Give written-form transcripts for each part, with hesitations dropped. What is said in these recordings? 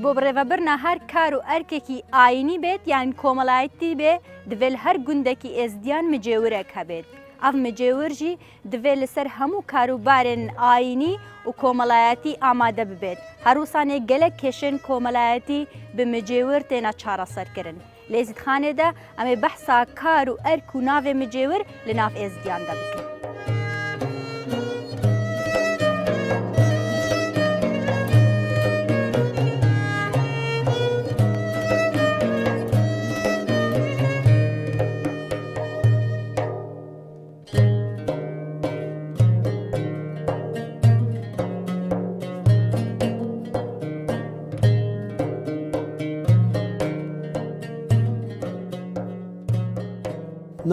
بۆ بڕێوەبرنا هەر کار و ئەرکێکی ئاینی بێت یان کۆمەڵایەتی بێ دەبێت هەر گوندێکی ئێزدیان مجێورێک هەبێت. ئەف مجێورژی دەبێت لەسەر هەموو کاروبارێن ئاینی و کۆمەڵایەتی ئامادە ببێت. هەروسانێک گەلێک کێشێن کۆمەڵایەتی بە مجێور تێنە چارەسەرکردن. لە ئێزیدخانێدا ئەمێ بەحسا کار و ئەرک و ناوێ مجێور لە ناو ئێزدیاندا بکەن.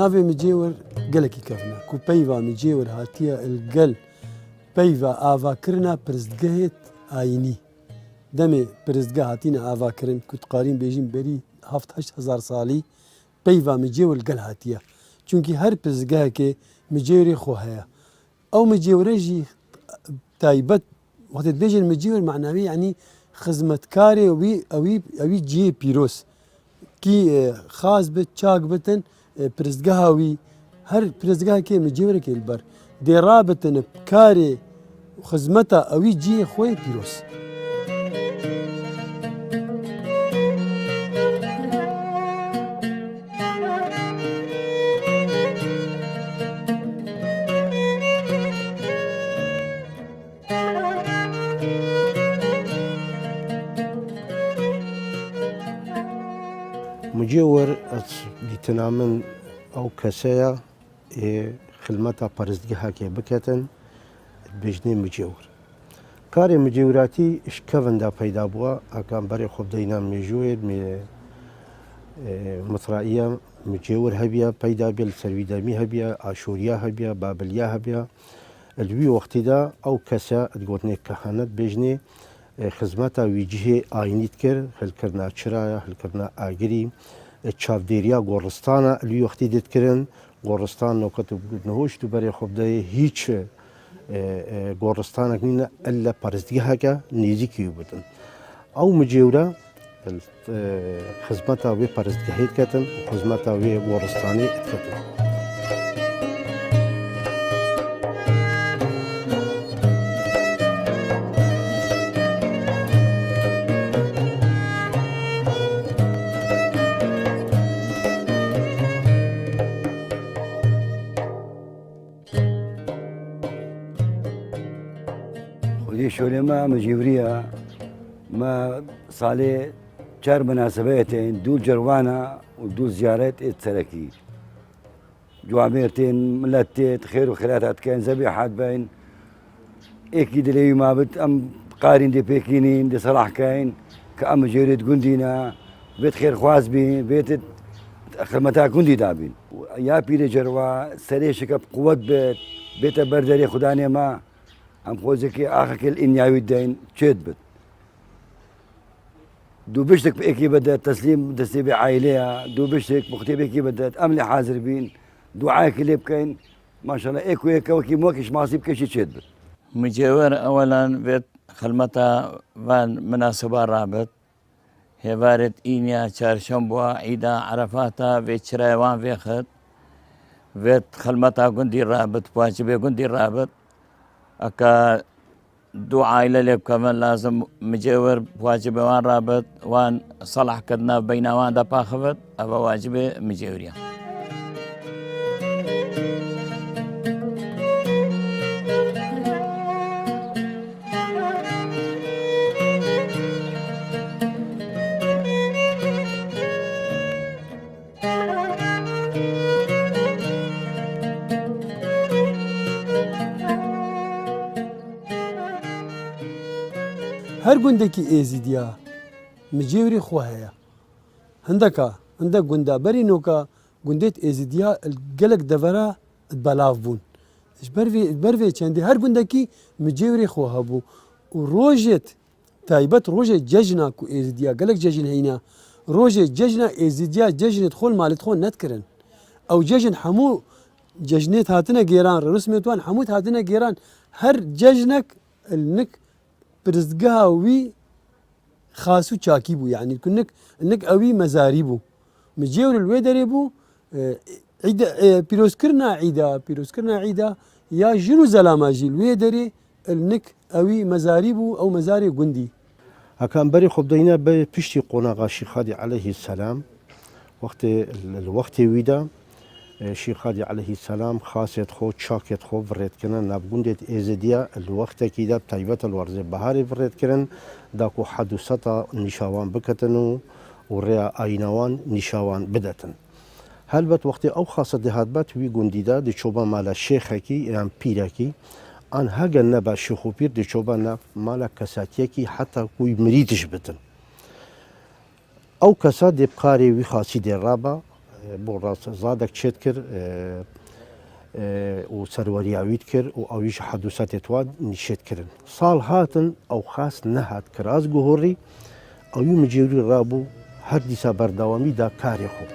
ناوێ مجێور gelekî kevne ku peyva micêwir hatiye ilgel peyva avakirina pirsgehê ayînî. Demê pirsgeh hatîne avakirin ku diqarîn bêjin berî 7-8 salî peyva micêwir gel hatiye. Çunkî her pirsgehekê micêwirê xwe heye. Ew micêwire jî taybet wextê dibêjin micêwir menavî yanî xizmetkarê wî cihê pîroz kî xas bit çak bitin pirsgeha wî her pirsgehekê micêwirekê li ber dê rabitin karê xizmeta ew wî cihê xwe pîroz. مجێور دیتنا من ئەو کەسەیە خزمەتا پەرستگەهەکێ بکەتن بێژنێ مجێور. کارێ مجێوراتی شکەڤندا پەیدا بووە ئەکان بەرێ خۆبدەینا مێژوێر مترائیە مجێور هەبیە پەیدا بێ لە سەرویدەمی هەبیە ئاشوریا هەبیە بابلیا هەبیە لوی وەختیدا ئەو کەسە گوتنێ کەهانەت بێژنێ خزمەتا ویجهێ ئاینیت کرد هەلکردنا چرایە هەلکردنا ئاگری چاودێریا گۆڕستانە لوی وەختی دێتکردن گۆڕستان نۆکەت نەهۆشت و بەرێ خۆبدەیە هیچ گۆڕستانێک نینە ئەلە پەرستگەهەکە نێزیکی بدن. ئەو مجێورە خزمەتا وێ پەرستگەهێت کەتن خزمەتا وێ گۆڕستانی ئەتکەتن. شغلي ما مجيورية ما صالي 4 مناسباتين دول جروانا ودول زيارات اتسركي جواميرتين ملتات خير وخيرات كان ذبيحات باين اكيد لي ما بت ام قارين دي بيكينين دي صلاح كاين كأم مجيورية جندينا بيت خير خواز بين بيت خدمتها جندي دابين يا بيري جروا سريشك بقوة بيت بردري خداني ما ام خوزكي اخك الانياوي الدين تشد بت دو بشتك باكي بدات تسليم دسيبي عائليها دو بشتك مختي باكي بدات املي حاضر بين دعاك اللي بكاين ما شاء الله ايكو هيك وكي موكش ماصيب كل شيء تشد بت مجاور اولا بيت خدمتا وان مناسبه رابط هبارت اينيا چارشنبه عيدا عرفاتا ويتشرايوان فيخت بيت خدمتا قندي رابط واجبي قندي رابط اكا دو عائلة لب كمان لازم مجاور بواجبه وان رابط وان صلح كدنا بين وان دا باخبت ابا واجبه مجاوريا. هەر گوندێکی ئێزیدیا مجێوری خۆ هەیە هەندێک گوندا بەری نۆکە گوندێت ئێزیدیا gelek devera belav bûn ber vê çendê her gundekî micêwirê xwe hebû û rojêt taybet rojê cejna ku êzidiya gelek cejin heyna rojê cejna êzidiya cejinêt xwe malê xwe netkirin ew cejin hemû cejnêt hatine gêran rismêt wan hemû hatine gêran her cejnek nik pirsgeha wî خاص و چاکی بوو یعنی نک ئەوی مەزاری بوو مجێور لێ دەرێ بوو پیرۆزکردنا عیدا یا ژن و زەلاماژی لێ دەرێ نک ئەوی مەزاری بوو ئەو مەزاری گوندی هەکان بەری خۆبدەینە بە پشتی قۆناغا شیخادی عليه السلام وەختی ویدا شیخادی عليه السلام خاصێت خۆ چاکێت خۆ بڕێتکردن نابگوندێت ئێزدیە وەختێکیدا تایبەتە وەرزێ بەهاری بڕێتکردن داکو حەدوسەتا نیشاوان بکەتن و ڕێیا ئایناوان نیشاوان بدەتن هەلبەت وەختی ئەو خاصە دەهاتبات وی گوندیدا دچۆبە مالە شێخێکی یان پیرەکی ئەن هەگەن نەبا شێخ و پیر دچۆبە مالە کەساتیەکی حتا کوی مریتش بتن ئەو کەسا دێبقارێ وی خاسی دێڕابە بۆ ڕاستزادێک چێت کرد و سەروەریاویت کرد و ئەویش حەدوسەتێتوان نیشێتکردن ساڵ هاتن ئەو خاس نەهات کراس گۆڕی ئەوی مجێوری ڕابوو هەر دیسا بەرداوامیدا کارێ خۆ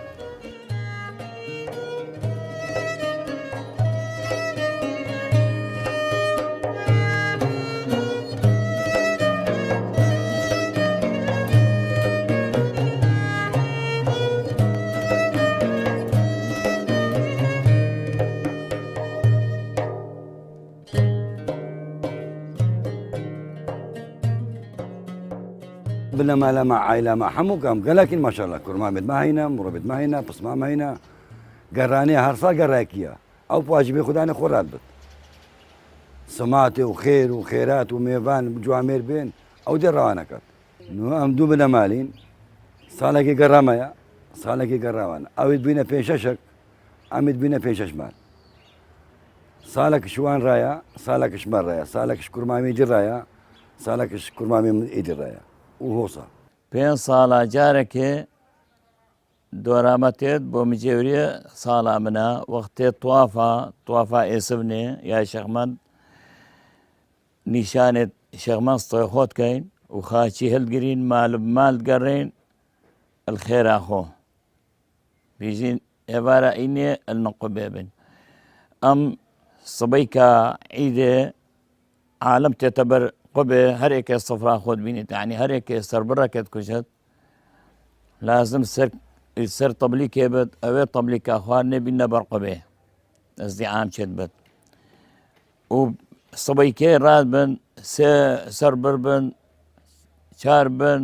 بنما لما عائلة مع حمو كم لكن ما شاء الله كرمامد ما هينا مربد ما هينا بصمة ما هينا قراني هرصا قراكيا أو بواجبي خداني خورات بت سماتي وخير وخيرات وميفان وجوامير بين أو دي روانك نو أمدو بنا مالين صالحي قرامايا صالحي قراوانا أو بينا فين ششك أمد بينا فين ششمال صالك شوان رايا صالك شمال رايا صالك كرمامي دي رايا صالك كرمامي إيدي رايا وهوصا پێ ساڵە جارێکێ دۆرامەتێت بۆ مجێوریە ساڵا منە وەختێ توافا ئێسبنێ یا شەخمەند نیشانێت شەخمەند ستۆی خۆتکەین و خاچی هەلگرین مال گەڕێن الخێرا خۆ بیژین ئێوارە ئینێ النقوبێ بن ئەم سبەی کە عیدێ عالم تێتە بەر قبێ هەرێکێ سفرا خۆت بینیت یعنی هەرێکێ سەربڕەکێت کوشت لازم سەر تەبلیکێ بێت ئەوێ تەبلیکە خواردنێ بینە بەر قبێ ئەزدیعام چێت بێت و سبەیکێ ڕاد بن سەر بر بن چار بن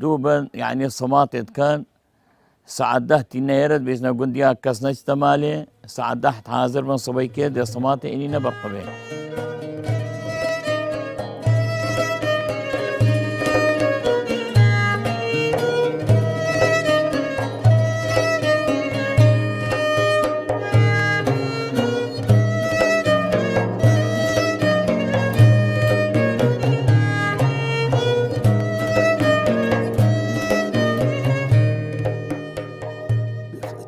دوو بن یعنی سەماتێت کەن سعات 10 تینەیەرت بێژنە گوندیا کەس نەچتە مالێ سعات 10 حازر بن سبەیکێ دێ سەماتێ ئینینە بەر قبێ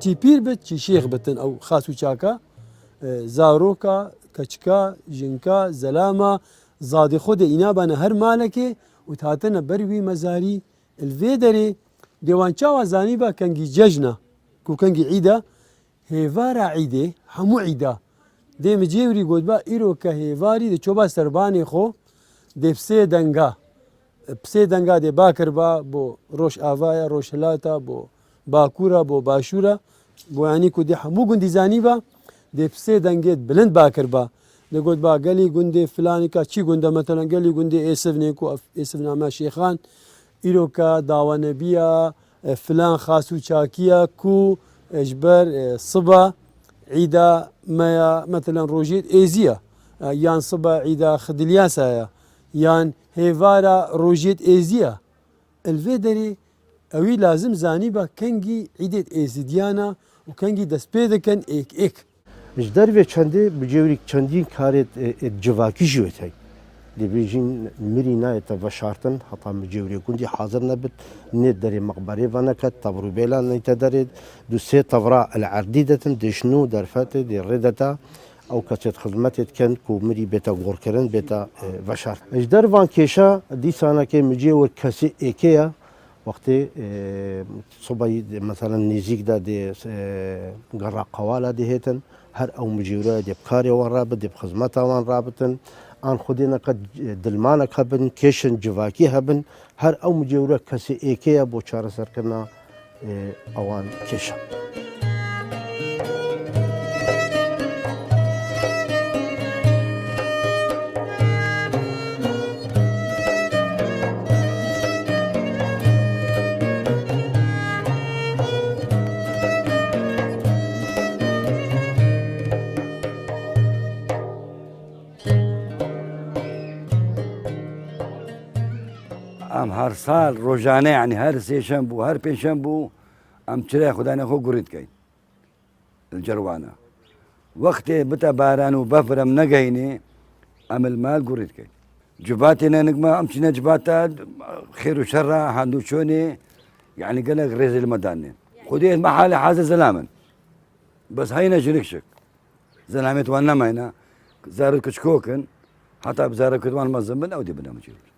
چی پیر بێت چی شێخ بتن ئەو خاس و چاکە زارۆکە کەچکە ژنکە زەلامە زادی خۆدە ئینابانە هەر مالەکێ و هاتنە بەروی مەزاری الێ دەرێ دێوان چاوە زانی بە کەنگی جەژنە و کەنگی عیدە هێوارە عیدێ هەموو عیدا دێمە جێوری گوتبا ئیرۆکە هێواری دەچۆبا سەربانی خۆ دێ پسێ دەنگا دێ باکربا بۆ ڕۆژ ئاوایە ڕۆژهلاتە بۆ باکوورە بۆ باشوورە بۆ ینی کو دێ هەموو گوندی زانی بە دێ پسێ دەنگێت بلند باکربا دەگوت با گەلی گوندێ فلانیکە چی گوندە مەتەلەن گەلی گوندێ ئێسفنێک و ئێسفنامە شێخان ئیرۆکە داوانەبیە فلان خاس و چاکیە کو ئەژبەر سبە عیدا مەیە مەتەلەن ڕۆژێت ئێزیە یان سبە عیدا خدلیاسایە یان هێوارە ڕۆژێت ئێزیە الێ دەرێ ئەوی لازم زانی بە کەنگی عیدێت ئێزیدیانە و کەنگی دەست پێ دەکەن ئێک ji dervê çendê bi cewrî çendîn karê civakî jî wêtey dibêjin mirî nayete veşartin heta mi cewrê gundî hazir nebit nê derê meqberê veneket tevrûbêla neyte derê du sê tevra el erdî detin dêşnû derfetê dê rêdeta ew kesêt xizmetê dikin ku mirî bête gorkirin bête veşart ji dervan kêşa dîsanekê mi cêwir kesî êkê ye وقتی صبحی مثلا نزیک دا دی گرا قوالا دی هتن هر او مجیوره دی بکاری وان رابط دی خدمت وان رابطن آن خودێنە قەت دلمانێک هەبن کێشن جڤاکی هەبن هەر ئەو مجێورە کەسی ئێکەیە بۆ چارەسەرکردنا ئەوان کێشە. ئەم هەر ساڵ ڕۆژانە ینی هەر سێشەم بوو هەر پێشەم بوو ئەم چرای خوددانە خۆ گوڕیتکەین جەروانە وەختێ بتە باران و بەفرم نەگەینێ ئەمل مال گوڕیتکەین جوباتێ نەنگمە ئەم چینە جباتە خێر و شەڕە هەندوو چۆنێ یعنی گەلک ڕێزی لەمەدانێن خودێ مەحالە حازە زەلامن بەس هەینە ژرێکشک زەلامێتوان نەماینە زارت کچکۆکن هەتا بزارە کردوان مەزم بن ئەو دێ بنەمەچێت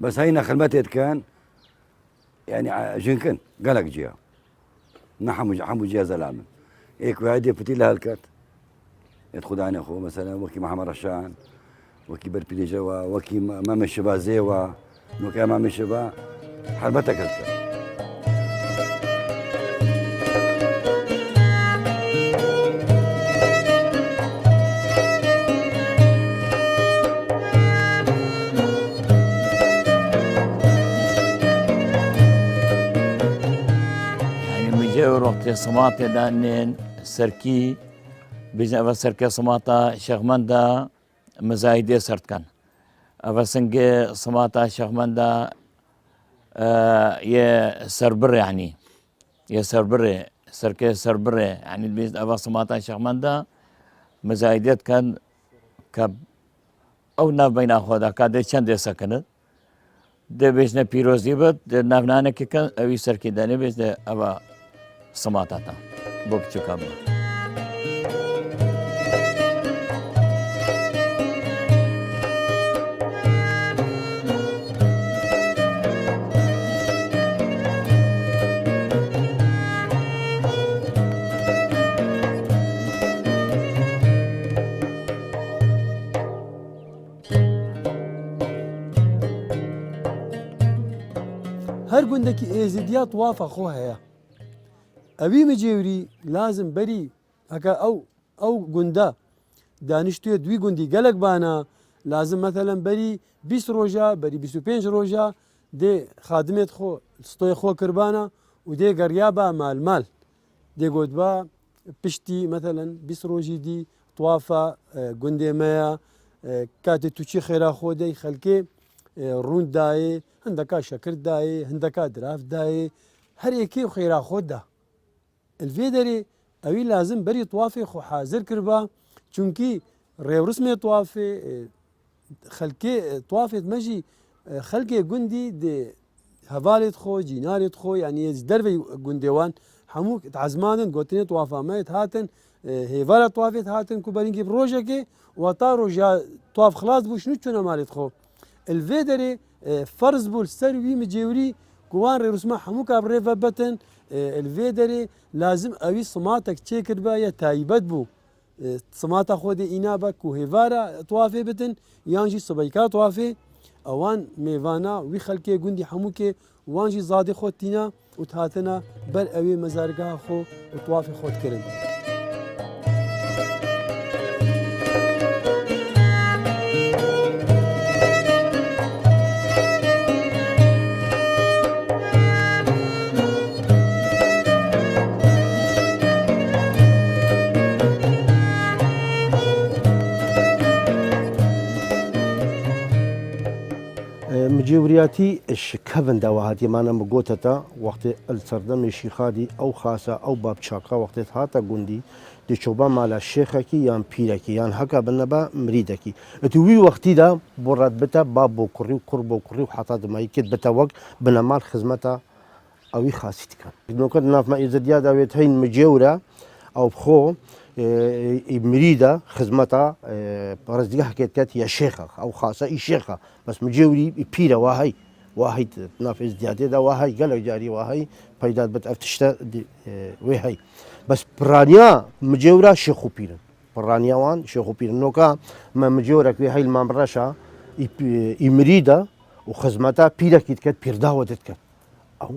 بس هينا خدمتت كان يعني جنكن قالك جيا حمو جيا زلامن هيك وهادي فتي لها الكات يدخل عن اخو مثلا وكي محمد رشان وكي بربيلي جوا وكي مام الشبا زيوا وكي مام الشبا حربتك الكات وقت صماتي دانين سركي بيجن أفا سركي صماتا شغمندا مزايدة سرت كان أفا سنجي صماتا شغمندا يا سربر يعني يا سربر سركي سربر يعني بيجن أفا صماتا شغمندا مزايدة كان كب أو ناف بين أخوة كادي چند سكنت ده بيجن بيروزي بد ده نافنانه كي كان أوي سركي داني بيجن أفا سماتاتا بوبچو كابا هەر گوندێکی ئێزیدیا توافە خۆ هەیە ئەوی مجێوری لازم بەری ئەکە ئەو گوندە دانیشتوێ دوی گوندی گەلک بانە لازم مەتەلەن بەری 20 ڕۆژە بەری 25 ڕۆژە دێ خادمێت خۆ ستۆی خۆ کردبانە و دێ گەڕیا بە مالمال دێگوت بە پشتی مەتەلەن 20 ڕۆژی دی توافە گوندێمەیە کاتێ تووچی خێرا خۆ دەی خەلکێ ڕوندایێ هەندەکە شەکرددایێ هەندەکە درافدایێ هەر یەکێ خێرا خۆدا الفيدري أوي لازم بري طوافي خو حاضر كربا چونكي ريورسمي طوافي خلكي طوافي مجي خلكي جندي دي هفالت خو جينارت خو يعني دربي جنديوان حموك تعزمانن قوتني طوافا مايت هاتن هيفالا طوافيت هاتن كوبرينكي بروجكي وطا روجا طواف خلاص بو شنو تشونا مالت خو الفيدري فرز بول سروي مجيوري كوان ريورسما حموك بريفا بتن الفيدري لازم اوي صماتك تشيكر بايا تايبت بو صماتا خودي اينابك وهيفارا طوافي بتن يانجي صبيكا طوافي اوان ميفانا وي خلكي جندي حموكي وانجي زادي خوتينا وتهاتنا بل اوي مزارقا خو وطوافي خود كرن مجيورياتي الشكفن دواهاتي معنا مقوتتا وقت السردم الشيخادي او خاصة او باب شاقا وقت هاتا قندي دي شوبا مالا الشيخكي يان بيركي يان هكا بنبا مريدكي اتوي وقتي دا براد بتا باب بوكري وقرب وقري وحطا دماي كد بتا وق بنمال خزمتا اوي خاصيتي كان نوكد ناف ما يزديا داويت هين مجيورة او بخو مريدة خدمتها برزدقها حكيت يا شيخة أو خاصة أي شيخة بس مجيوري بيرة واهي ناف ازديادي دا واهي قال جاري واهي بيدات بتأفتشتا وهي بس برانيا مجيورة شيخو بيرة برانيوان شيخو بير نوكا ما مجيورك في هاي الممرشة يمريدا وخزمتا بيرا كيتكت بير دعوة تتكت أو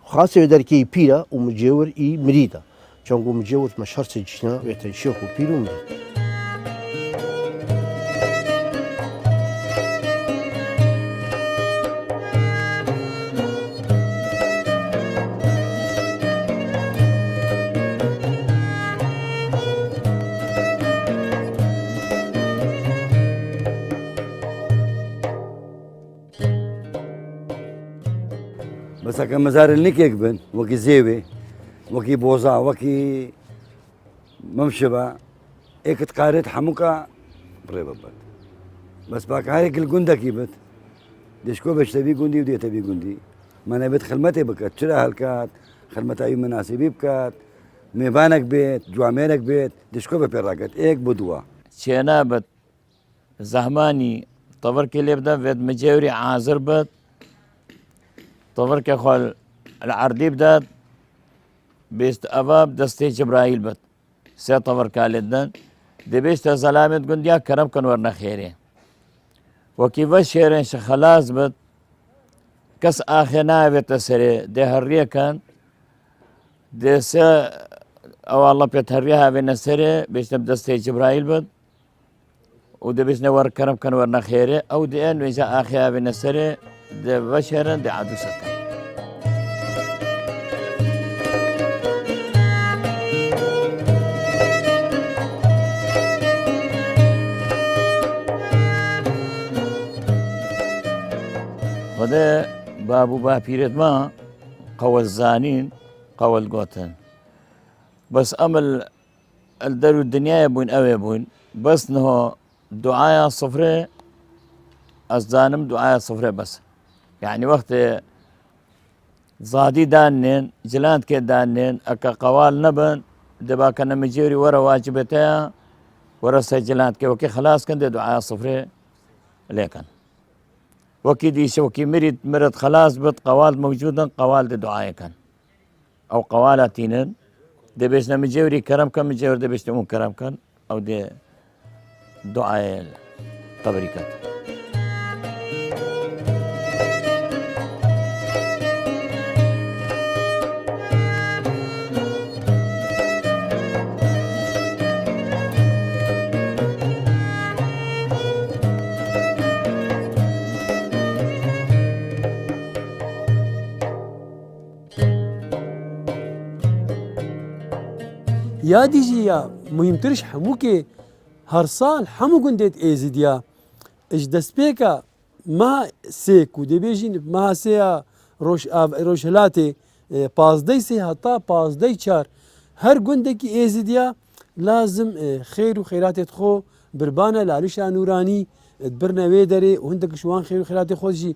خاصة يدركي بيرا ومجيور مريدا شونكو مجيور مشهر سجنا ويتا شيخو بير ومريد بس كان مزار النكيك بن وكي زيوي وكي بوزا وكي ممشبة ايك تقاريت حموكا بريبا بس باك هايك الجندا كيبت ديشكو باش تبي جندي ودي تبي جندي ما انا بيت خلمتي بكات شرا هالكات خلمتها اي مناسبي بكات ميبانك بيت جواميرك بيت ديشكو ببراكت ايك بدوا شينابت زهماني طبر كي بدا فيد مجاوري عازر بت طبر كي خال العردي بدات بيست أباب دستي جبرائيل بت سي طبر كالدن دي بيست زلامت قنديا كرم كن ورنا خيري وكيف شيرين شخلاص بت كس آخنا بتسري دي هرية كان دي سي او الله بيتهريها بين السري بيست بدستي جبرائيل بت ودي بيست نور كرم كن ورنا خيري او دي ان ويجا آخيها بين السري دي بشيرين دي عدو سكن وده بابو بابيرت ما قوى الزانين قوى القوتن بس أمل الدرو الدنيا يبون أو يبون بس نهو دعايا صفرة الزانم دعايا صفرة بس يعني وقت زادي دانين جلانت كي دانين أكا قوال نبن دبا كان مجيري ورا واجبتها ورا سجلانت كي وكي خلاص كان دعايا صفرة ليكن وكي ديش وكي مرد خلاص بت قوال موجودا قوال دي دعاية كان او قوالاتين دي بيشنا مجيوري كرم كان مجيور دي بيشنا مون كرم كان او دي دعاية طبريكات يا ديجي يا مهم ترش حموكي هرسال حمو قندت ايزيديا اش دسبيكا ما سيكو دي بيجين ما سيا روش هلاتي پازدەی سێ هەتا پازدەی چار هەر گوندێکی ئێزیدیا لازم خێر و خێراتێت خۆ بربانە لالیشا نورانی برنە وێ دەرێ و هەندێک شوان خێر و خێراتی خۆشی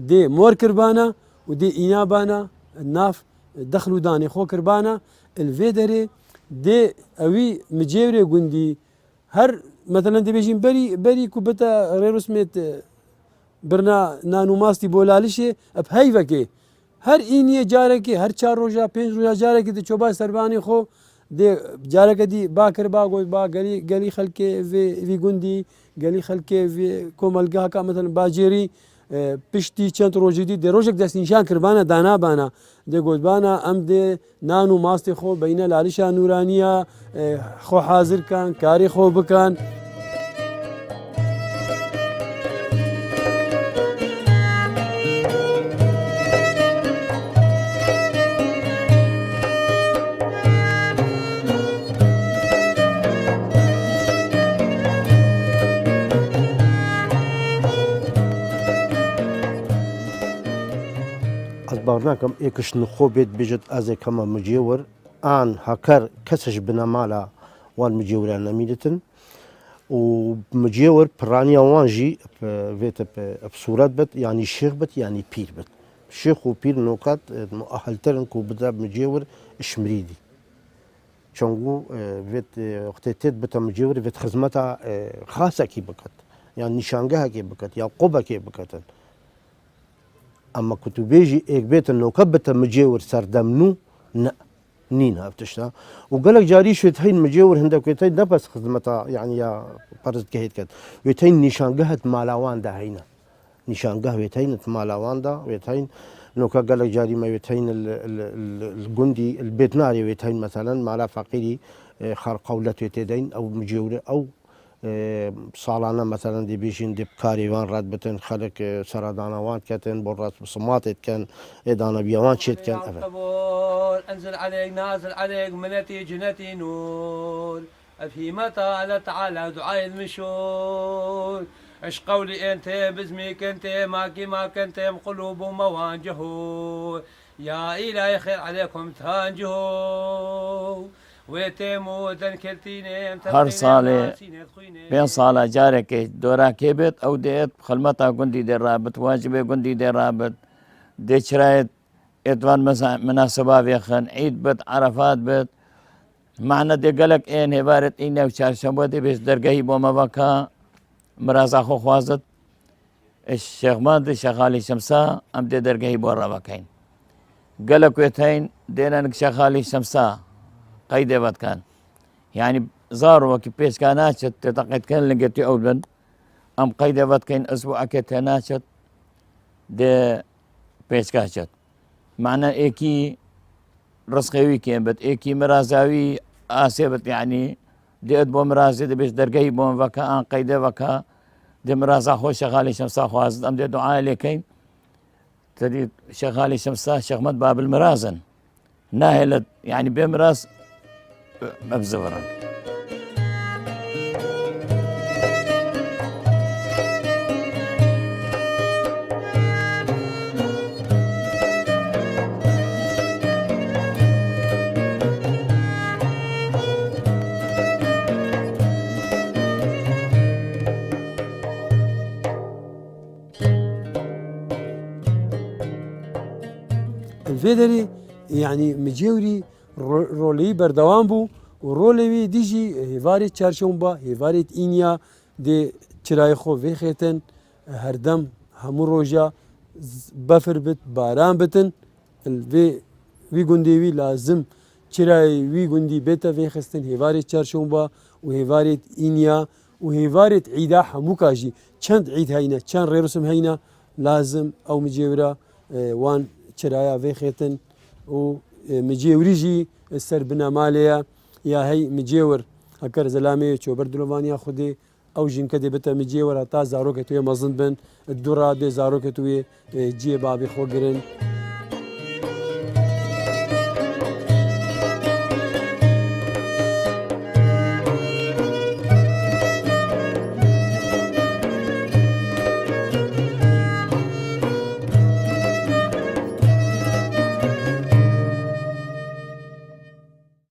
دێ مۆر کربانە و دێ ئینابانە ناف دەخل و دانێ خۆ کربانە الوێ دەرێ دێ ئەوی مجێورێ گوندی هەر مثلا دەبێژین بەری کو بتە ڕێڕسمێت برنا نان و ماستی بۆ لالیشێ ئەپ هەیڤەکێ هەر ئینیە جارێکی هەر چار ڕۆژە پێنج ڕۆژە جارێکی دەچۆبای سەربانی خۆ دێ جارەکە دی باکرد با گۆت با گەلی خەلکێ وی گوندی گەلی خەلکێ کۆمەلگاکە مەتەن باجێری پشتی چەند ڕۆژی دی دێ ڕۆژێک دەستنیشان کردبانە دانابانە دێ گوتبانە ئەم دێ نان و ماستی خۆ بەینە لالیشا نورانیە خۆ حازرکان کاری خۆ بکەن. باورناکەم ئێکش نخۆ بێت بێژێت ئازێک هەمە مجێوەر ئان هەکەر کەسش بنەمالا وان مجێوران نەمیدتن و مجێوەر پڕانیا وانژی بێتە سوورەت بێت ینی شێخ بێت ینی پیر بێت شێخ و پیر نۆکات مؤهلترن و بدا مجێور شمریدی چۆنگو بێت وقتی تێت بتە مجێور بێت خزمەتە خاسێکی بکات یان نیشانگەهەکێ بکات یا قوبەکێ بکەتن ئەمە کوتوبێژی ئێک بێتە نۆکە بتە مجێور سەردەمنوو نين هبتشتا وقالك جاري شو تهين مجيور هندك ويتهين ده بس خدمتها يعني يا برز كهيت كد ويتهين نشان قهت مالاوان ده هينا نشان قه ويتهين مالاوان ده ويتهين نوكا قالك جاري ما ويتهين الجندي البيت ناري ويتهين مثلا مالا فقيري خار قولة ويتدين او مجيور او ساڵانە مەسەڵەن دیبیژین دی بکاریوان ڕات بتن خەڵک سەردانەوان کەتن بۆ ڕاست بسماتێت کەن ئێدانە بیاوان چێتکەن أنزل عليك نازل عليك منتي جنتي نور أفهمت على تعالى دعاء المشور اش قولي انت بزمك انت ماكي ما كنتم قلوب مواجهوا يا إلهي خير عليكم تهانجهوا هر ساڵێ پێ ساڵە جارێکی دۆراکێ بێت ئەو دێت خەلمەتا گوندی دێڕابێت واجبێ گوندی دێڕابێت دێچرایەت ئێتوان مناسبا بێخن عید بێت عەرەفات بێت معنە دێگەلک ئێن هێوارێت ئینە و چارشەمبۆ دەبێت دەرگەهی بۆ مەڤەکە مرازا خۆ خوازت شێخمەند شەخالی شەمسا ئەم دێ دەرگەهی بۆ ڕەوەکەین گەلک وێتەین دێنەنک شەخالی شەمسا قەیدێبەت کان یعنی زاڕوەکی پێشکا ناچێت تێتەقیتکەن لەگەتی ئەو بن ئەم قەیدێبەتکەین ئەسبوعەکێ تێ ناچێت دێ پێشکاچێت معنە ئێکی ڕستقێوی کێن بێت ئێکی مرازاوی ئاسێ بێت یعنی دێت بۆ مرازێ دەبێت دەرگەی بۆ مڤەکە ئان قەیدێبەکە دێ مرازا خۆ شەخالی شەمسا خوازت ئەم دێ دوعای لێکەین تەدی شەخالی شەمسا شەخمەت بابل مرازن ناهێلت یعنی بێ مراز مبزورا الفيدري يعني مجيوري رولي بردوام بو ورولوي ديجي هيفاري تشارشومبا هيفاري إينيا دي تشرايخو في خيتن هردم همو روجا بفر بت باران بتن الفي وي گوندي لازم تشراي وي گوندي بيتا في خستن هيفاري تشارشومبا وهيفاري إينيا وهيفاري عيدا همو كاجي چند عيد هينا چند ريرسم هينا لازم او مجيورا وان تشرايا في خيتن و مجيوريجي السر بنا ماليا يا هي مجيور هكر زلامي چوبر دلوانيا خودي او جين كدي بتا مجيور تا زاروكتوي مزن بن الدرا دي زاروكتوي جي بابي خوغرن